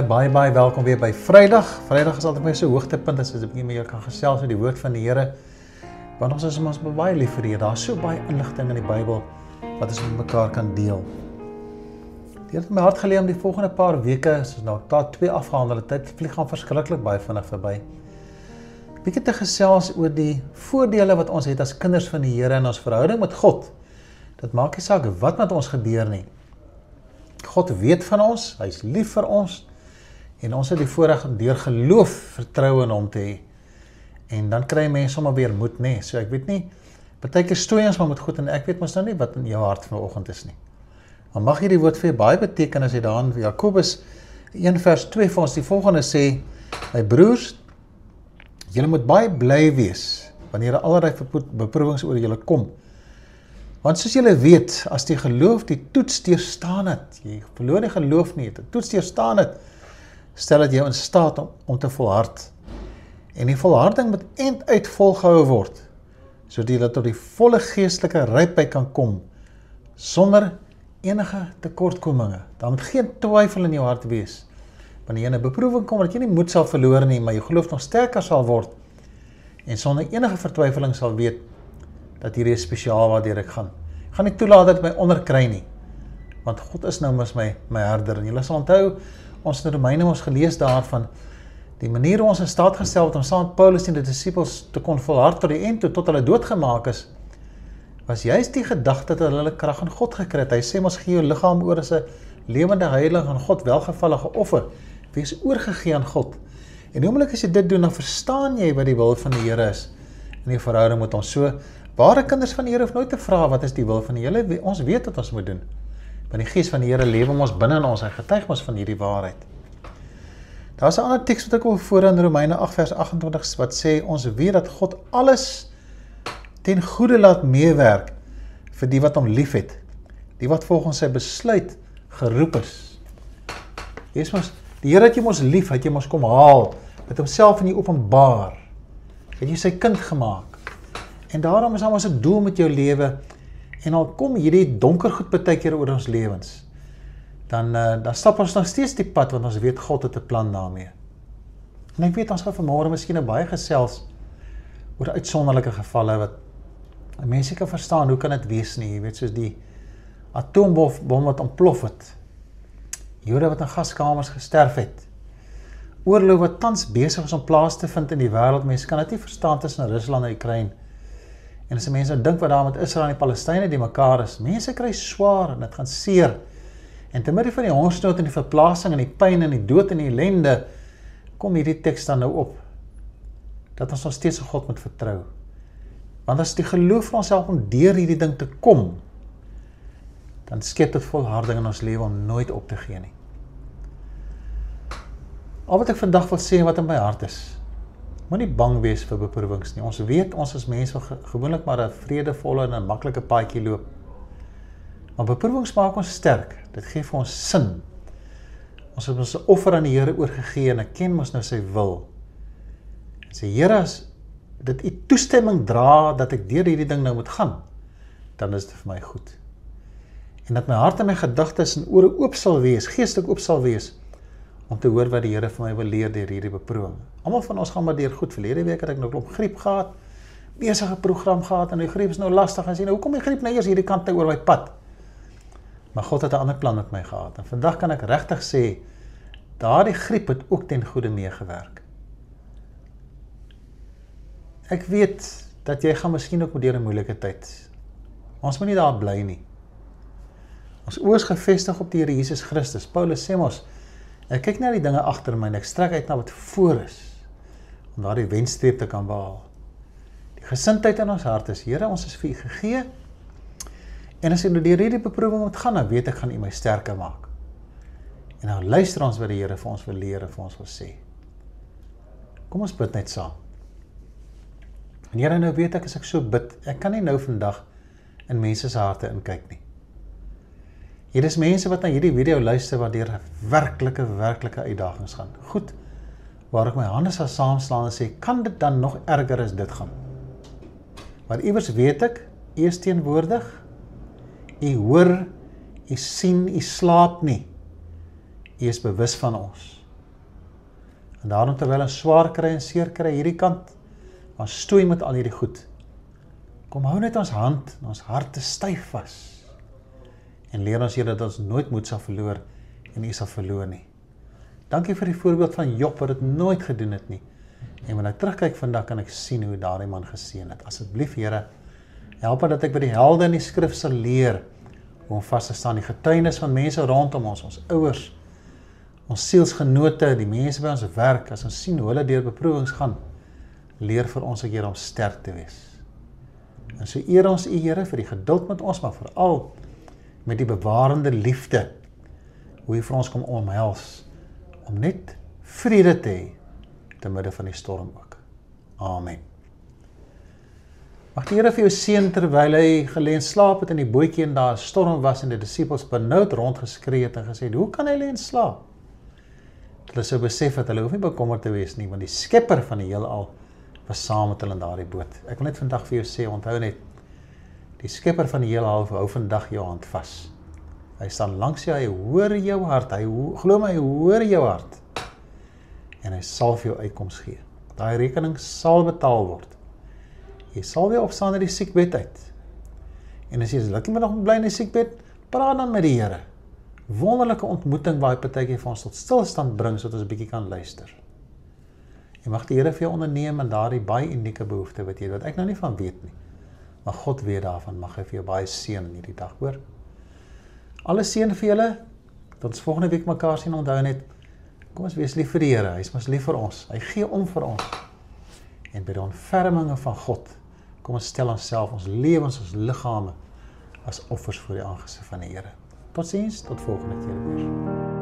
baie welkom weer by Vrydag. Vrydag is altyd my so hoogtepunt as ek 'n bietjie met jou kan gesels oor die woord van die Here. Want ons is baie lief vir die Here. Daar's so baie inligting in die Bybel wat ons met mekaar kan deel. Die Here het my hart gelê om die volgende paar weke, soos nou daar 2 afgehandelde tyd, gaan verskriklik baie vinnig verby. Bietjie te gesels oor die voordele wat ons het as kinders van die Here in ons verhouding met God. Dit maak nie saak wat met ons gebeur nie. God weet van ons, hy is lief vir ons, en ons het die voorreg om deur geloof vertroue in hom te hê. En dan kry mense sommer weer moed, nee. So ek weet nie, partykeer stoei ons maar met goed, en ek weet mos nou nie wat in jou hart vanoggend is nie. Maar mag hierdie woord vir jou baie beteken as jy daar in Jakobus 1 vers 2 vir ons die volgende sê: my broers, julle moet baie bly wees wanneer allerlei beproewings oor julle kom. Want soos julle weet, as die geloof die toets deurstaan het, jy verloor die geloof nie, die toets deurstaan het, stel dit jou in staat om te volhard. En die volharding moet einduit volgehou word, sodat jy tot die volle geestelike rypheid kan kom, sonder enige tekortkominge. Daar moet geen twyfel in jou hart wees. Wanneer jy in 'n beproewing kom, dat jy nie moed sal verloor nie, maar jou geloof nog sterker sal word, en sonder enige vertwyfeling sal weet, dat hierdie is spesiaal waartoe ek gaan. Ek gaan nie toelaat dat my onderkry nie, want God is nou mos my herder. En julle sal onthou, ons in Romeine ons gelees daarvan, die manier hoe ons in staat gestel het om saam met Paulus en die disippels te kon volhard tot die eind toe, tot hulle doodgemaak is, was juist die gedagte dat hulle krag in God gekry het. Hy sê ons gee jou liggaam oor as 'n lewende heilige en God welgevallige offer, wees oorgegee aan God. En die oomblik as jy dit doen, dan verstaan jy wat die wil van die Here is in die verhouding met ons. So, ware kinders van die Here hoef nooit te vra wat is die wil van die Here. Ons weet wat ons moet doen. Want die Gees van die Here lewe ons binne in ons, hy getuig ons van hierdie waarheid. Daar is 'n ander teks wat ek wil voor in Romeine 8 vers 28 wat sê, ons weet dat God alles ten goeie laat meewerk vir die wat hom lief het, die wat volgens sy besluit geroep is. Die Here het jy mos lief, het jy mos kom haal, het homself in jou openbaar, het jy sy kind gemaak. En daarom is daar ons 'n doel met jou lewe, en al kom hierdie donker goed partykeer oor ons lewens, dan stap ons nog steeds die pad, want ons weet God het 'n plan daarmee. En ek weet, ons gaan vanmôre miskien baie gesels oor uitsonderlike gevalle, wat mense kan verstaan, hoe kan dit wees nie, jy weet, soos die atoombom wat ontplof het, Jode wat in gaskamers gesterf het, oorlog wat tans besig is om plaas te vind in die wêreld. Mense kan dit nie verstaan tussen Rusland en Oekraïne. En as mense dink wat daar met Israel en die Palestynë die mekaar is, mense kry swaar en dit gaan seer. En te midde van die hongersnood en die verplasing en die pyn en die dood en die ellende, kom hierdie teks dan nou op, dat ons nog steeds op God moet vertrou. Want as die geloof vir ons help om deur hierdie ding te kom, dan skep dit volharding in ons lewe om nooit op te gee nie. Al wat ek vandag wil sê en wat in my hart is, moenie bang wees vir beproewings nie. Ons weet, ons is mense wat gewoonlik maar 'n vredevolle en 'n maklike paadjie loop. Maar beproewings maak ons sterk. Dit gee vir ons sin. Ons het ons 'n offer aan die Here oorgegee en ek ken mos nou sy wil. En sê, Here, as dit u toestemming dra dat ek deur hierdie ding nou moet gaan, dan is dit vir my goed. En dat my hart en my gedagtes en ore oop sal wees, geestelik oop sal wees, om te hoor wat die Here vir my wil leer deur hierdie beproewing. Almal van ons gaan maar deur goed. Verlede week het ek nou 'n klomp griep gehad, besige program gehad, en die griep is nou lastig, en sê, nou, hoekom die griep nou eers hierdie kant oor my pad? Maar God het 'n ander plan met my gehad, en vandag kan ek regtig sê, daardie griep het ook ten goeie meegewerk. Ek weet, dat jy gaan miskien ook deur 'n moeilike tyd. Ons moet nie daar bly nie. Ons oë is gefestig op die Here Jesus Christus. Paulus sê mos, ek kyk na die dinge agter my en ek strek uit na wat voor is, om daardie wenstreep te kan behaal. Die gesindheid in ons hart is, Here, ons is vir u gegee, en as ek nou deur hierdie beproewing moet gaan, dan weet ek, gaan u my sterker maak. En nou luister ons wat die Here vir ons wil leer en vir ons wil sê. Kom ons bid net saam. En Here, nou weet ek, as ek so bid, ek kan nie nou vandag in mense se harte inkyk nie. Hier is mense wat na hierdie video luister wat deur werklike uitdagings gaan. Goed, waar ek my hande sal saamslaan en sê, kan dit dan nog erger as dit gaan? Maar iewers weet ek, u is teenwoordig, u hoor, u sien, u slaap nie. U is bewus van ons. En daarom terwyl ons swaar kry en seer kry hierdie kant, ons stoei met al hierdie goed. Kom hou net ons hand en ons harte styf vas. En leer ons Here dat ons nooit moed sal verloor en U sal verloor nie. Dankie vir die voorbeeld van Job wat dit nooit gedoen het nie. En wanneer ek terugkyk vandag kan ek sien hoe daardie man geseën het. Asseblief Here, help dat ek by die helde in die skrif sal leer hoe om vas te staan, die getuienis van mense rondom ons ouers, ons sielsgenote, die mense by ons werk, as ons sien hoe hulle deur beproewings gaan, leer vir ons Here om sterk te wees. En so eer ons U Here vir die geduld met ons, maar veral met die bewarende liefde, hoe U vir ons kom omhels, om net vrede te hê, te midde van die storm ook. Amen. Mag die Here vir jou seën terwyl hy gelê en slaap het in die bootjie en daar 'n storm was en die disippels benoud rondgeskree het en gesê, hoe kan hy lê en slaap? Hulle sou besef dat hulle hoef nie bekommerd te wees nie, want die skepper van die heelal was saam met hulle in daardie boot. Ek wil net vandag vir jou sê, onthou net, die skepper van die heelal hou vandag jou hand vas. Hy staan langs jou, hy hoor jou hart, glo my, hy hoor jou hart. En hy sal vir jou uitkoms gee. Daai rekening sal betaal word. Jy sal weer opstaan uit die siekbed uit. En as jy lukkig maar nog bly in die siekbed, praat dan met die Here. Wonderlike ontmoeting waar hy partykeer vir ons tot stilstand bring, sodat ons 'n bietjie kan luister. Jy mag die Here vir jou onderneem in daardie baie unieke behoefte wat ek nou nie van weet nie. Maar God weet daarvan, mag hy vir jou baie seën in hierdie dag, hoor. Alle seën vir julle, tot ons volgende week mekaar sien, onthou net, kom ons wees lief vir die Here, hy is mos lief vir ons, hy gee om vir ons. En by die ontferminge van God, kom ons stel onsself, ons lewens, ons liggame, as offers voor die aangesig van die Here. Tot ziens, tot volgende keer weer.